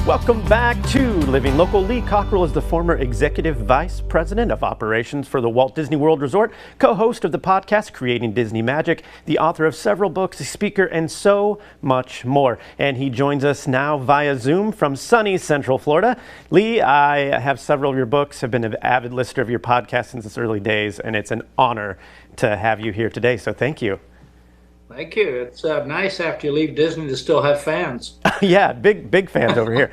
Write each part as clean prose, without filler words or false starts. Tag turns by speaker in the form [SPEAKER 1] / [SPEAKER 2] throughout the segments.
[SPEAKER 1] Welcome back to Living Local. Lee Cockerell is the former Executive Vice President of Operations for the Walt Disney World Resort, co-host of the podcast Creating Disney Magic, the author of several books, a speaker, and so much more. And he joins us now via Zoom from sunny Central Florida. Lee, I have several of your books, have been an avid listener of your podcast since its early days, and it's an honor to have you here today, so thank you.
[SPEAKER 2] Thank you. It's nice after you leave Disney to still have fans.
[SPEAKER 1] Yeah, big fans over here.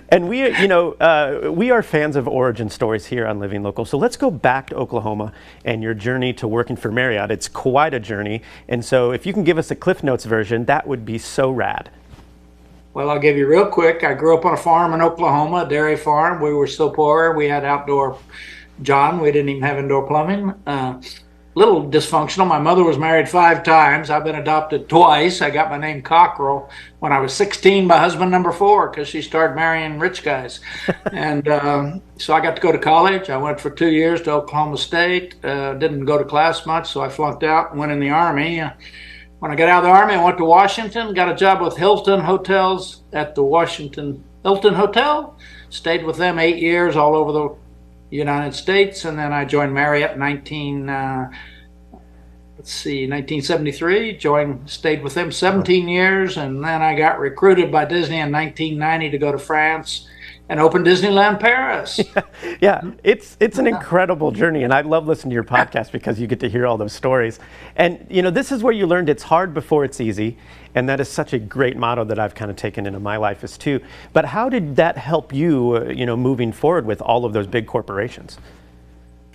[SPEAKER 1] And we are fans of origin stories here on Living Local. So let's go back to Oklahoma and your journey to working for Marriott. It's quite a journey. And so if you can give us a Cliff Notes version, that would be so rad.
[SPEAKER 2] Well, I'll give you real quick. I grew up on a farm in Oklahoma, a dairy farm. We were so poor. We had outdoor John. We didn't even have indoor plumbing. Little dysfunctional. My mother was married 5 times. I've been adopted twice. I got my name Cockerell when I was 16 by husband number 4 because she started marrying rich guys. And so I got to go to college. I went for 2 years to Oklahoma State. Didn't go to class much, so I flunked out and went in the Army. When I got out of the Army, I went to Washington, got a job with Hilton Hotels at the Washington Hilton Hotel. Stayed with them 8 years all over the United States, and then I joined Marriott in 1973. Stayed with them 17 years, and then I got recruited by Disney in 1990 to go to France and open Disneyland Paris.
[SPEAKER 1] Yeah, it's an incredible journey, and I love listening to your podcast because you get to hear all those stories. And this is where you learned it's hard before it's easy, and that is such a great motto that I've kind of taken into my life as too. But how did that help you, moving forward with all of those big corporations?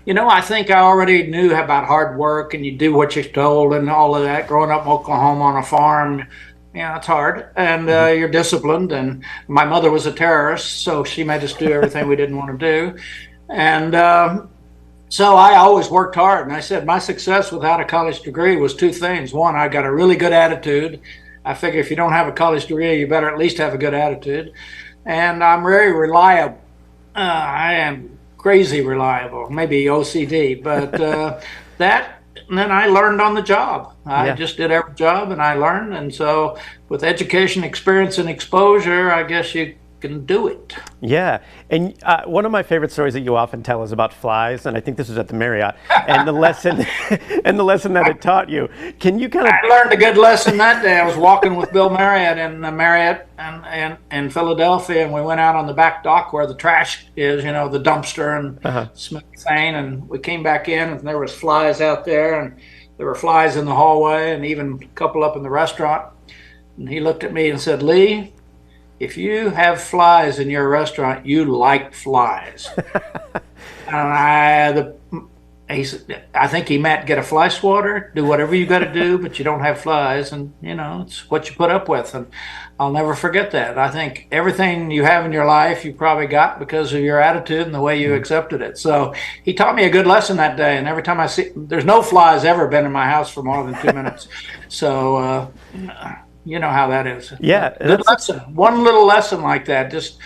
[SPEAKER 2] I think I already knew about hard work, and you do what you're told and all of that. Growing up in Oklahoma on a farm, it's hard, and you're disciplined. And my mother was a terrorist, so she made us do everything we didn't want to do. And so I always worked hard. And I said my success without a college degree was 2 things. One, I got a really good attitude. I figure if you don't have a college degree, you better at least have a good attitude. And I'm very reliable. I am crazy reliable, maybe OCD, but and then I learned on the job. I just did every job and I learned. And so with education, experience, and exposure, I guess you can do it.
[SPEAKER 1] Yeah. And one of my favorite stories that you often tell is about flies. And I think this was at the Marriott and the lesson that it taught you. Can you
[SPEAKER 2] I learned a good lesson that day. I was walking with Bill Marriott in the Marriott in Philadelphia, and we went out on the back dock where the trash is, the dumpster and smell thing. And we came back in, and there was flies out there, and there were flies in the hallway, and even a couple up in the restaurant. And he looked at me and said, "Lee, if you have flies in your restaurant, you like flies." And I think he meant get a fly swatter, do whatever you got to do, but you don't have flies, and it's what you put up with. And I'll never forget that. I think everything you have in your life you probably got because of your attitude and the way you accepted it. So he taught me a good lesson that day, and every time I see, there's no flies ever been in my house for more than 2 minutes. So you know how that is.
[SPEAKER 1] Yeah.
[SPEAKER 2] Good lesson. One little lesson like that just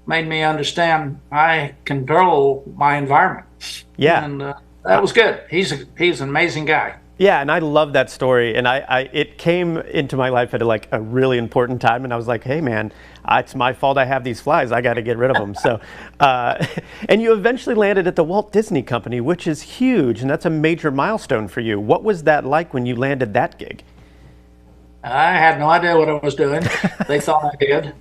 [SPEAKER 2] made me understand I control my environment.
[SPEAKER 1] Yeah.
[SPEAKER 2] And that was good. He's an amazing guy.
[SPEAKER 1] Yeah, and I love that story. And it came into my life at a really important time. And I was like, hey, man, it's my fault I have these flies. I got to get rid of them. So, and you eventually landed at the Walt Disney Company, which is huge. And that's a major milestone for you. What was that like when you landed that gig?
[SPEAKER 2] I had no idea what I was doing. They thought I did.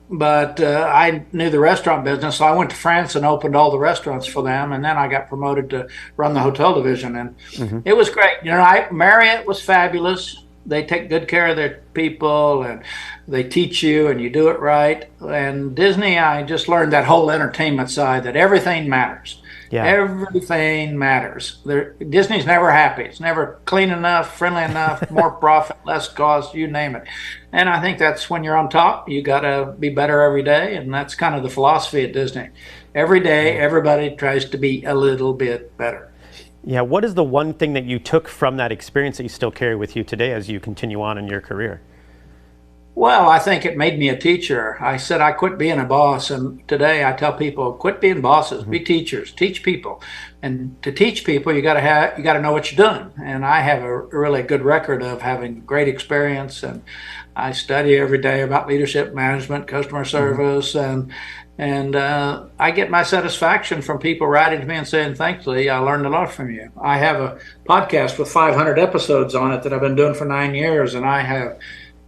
[SPEAKER 2] But I knew the restaurant business, so I went to France and opened all the restaurants for them, and then I got promoted to run the hotel division, and it was great. Marriott was fabulous. They take good care of their people, and they teach you, and you do it right. And Disney, I just learned that whole entertainment side, that everything matters. Yeah. Everything matters. Disney's never happy. It's never clean enough, friendly enough, more profit, less cost, you name it. And I think that's when you're on top. You got to be better every day, and that's kind of the philosophy at Disney. Every day, everybody tries to be a little bit better.
[SPEAKER 1] Yeah, what is the one thing that you took from that experience that you still carry with you today as you continue on in your career?
[SPEAKER 2] Well, I think it made me a teacher. I said I quit being a boss, and today I tell people quit being bosses, be teachers, teach people. And to teach people, you got to know what you're doing. And I have a really good record of having great experience, and I study every day about leadership management, customer service, and I get my satisfaction from people writing to me and saying, "Thanks, Lee, I learned a lot from you." I have a podcast with 500 episodes on it that I've been doing for 9 years, and I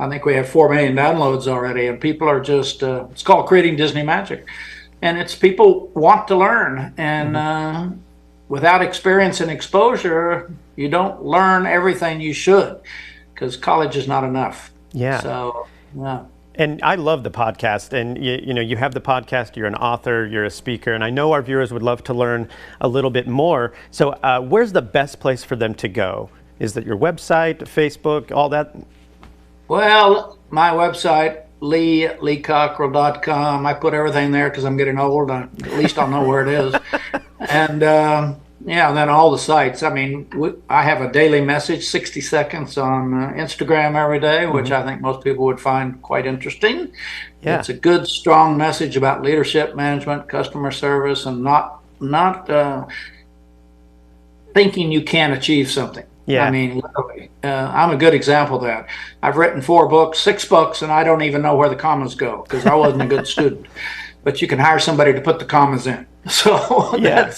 [SPEAKER 2] think we have 4 million downloads already, and people are just, it's called Creating Disney Magic. And it's people want to learn. And without experience and exposure, you don't learn everything you should, because college is not enough.
[SPEAKER 1] Yeah.
[SPEAKER 2] So, yeah.
[SPEAKER 1] And I love the podcast, and you have the podcast, you're an author, you're a speaker, and I know our viewers would love to learn a little bit more. So where's the best place for them to go? Is that your website, Facebook, all that?
[SPEAKER 2] Well, my website, leecockerell.com. I put everything there because I'm getting old. At least I'll know where it is. And yeah, and then all the sites. I mean, I have a daily message, 60 seconds on Instagram every day, which I think most people would find quite interesting. Yeah. It's a good, strong message about leadership, management, customer service, and not thinking you can't achieve something.
[SPEAKER 1] Yeah.
[SPEAKER 2] I mean, literally, I'm a good example of that. I've written 6 books, and I don't even know where the commas go because I wasn't a good student. But you can hire somebody to put the commas in. So
[SPEAKER 1] yeah.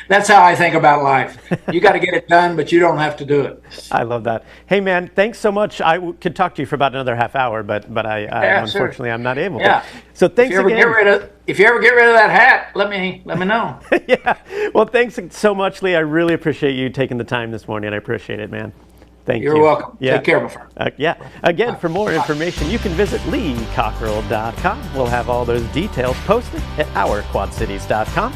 [SPEAKER 2] That's how I think about life. You got to get it done, but you don't have to do it.
[SPEAKER 1] I love that. Hey, man, thanks so much. I could talk to you for about another half hour, but unfortunately, I'm not able to. So thanks again.
[SPEAKER 2] If you ever get rid of that hat, let me know.
[SPEAKER 1] Yeah. Well, thanks so much, Lee. I really appreciate you taking the time this morning. I appreciate it, man. Thank you.
[SPEAKER 2] You're welcome.
[SPEAKER 1] Yeah.
[SPEAKER 2] Take care, my friend.
[SPEAKER 1] Yeah. Again, for more information, you can visit leecockerell.com. We'll have all those details posted at ourquadcities.com.